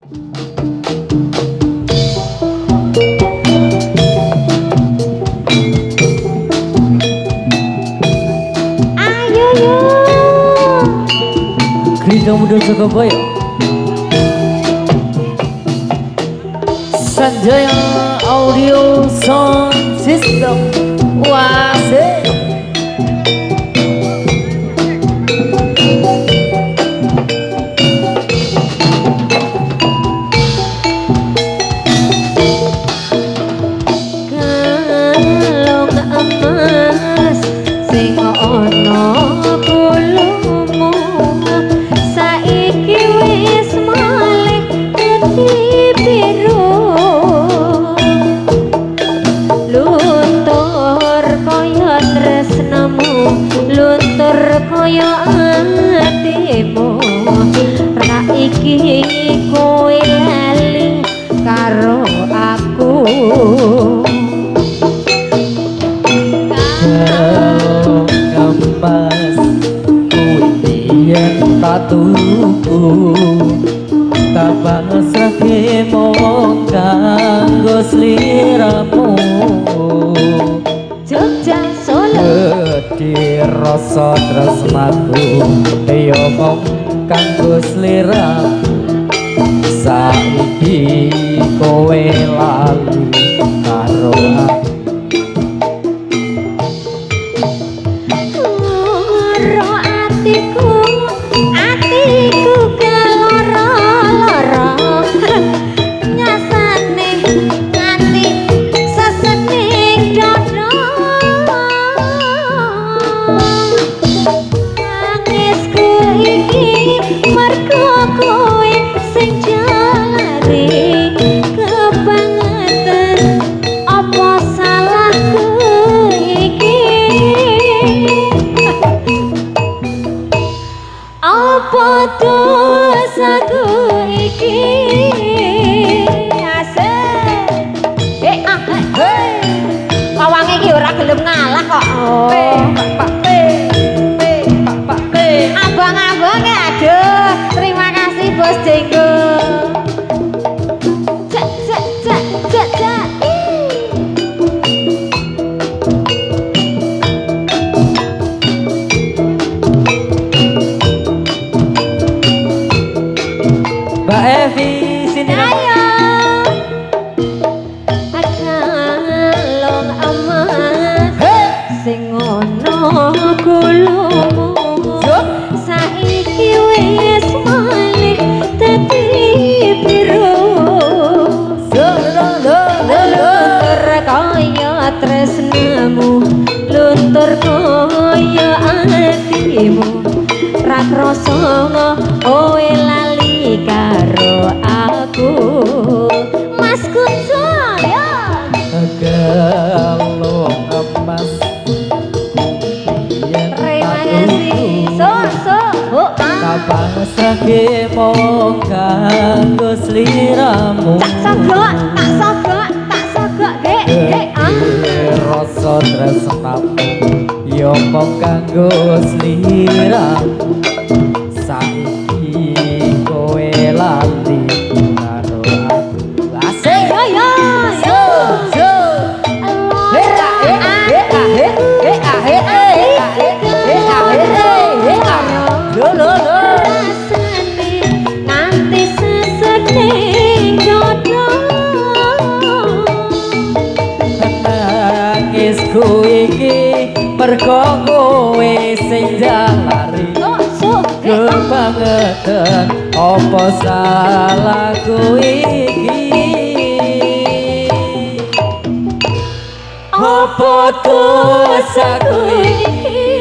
Ayo yo. Krida Muda Surabaya. Sanjaya Audio Sound System. Wasik. Luntur kaya atimu ra iki kowe lali karo aku Kampas kowe yen tatuku tapasake mong kanggo sliramu Jogja Solo di rasa tresnaku yo mong kanggo sliramu saiki kowe lali karo aku ro atiku keloro-loro nyasane nganti sesening dodo nangisku iki mergo kowe sing jalari kebangetan apa salahku iki apa dosaku iki asik pawange iki ora gelem ngalah kok abang-abang aduh terima kasih Bos Jenggo cek cek cek cek cek Mbak Evi sini ayo akalong aman sing ono kulumu saiki wis malih dadi biru luntur kaya tresnamu luntur kaya atimu ra krasa kowe lali karo aku Mas Kunco ya galong emas terima kasih so tapasake mong kanggo sliramu tak sogok rasa tresnamu yo mong kanggo sliramu saiki kowe lali karo aku asik yo nanti sesening dodo nangisku iki mergo kowe sing jalari kebangetan apa salahku iki apa dosaku iki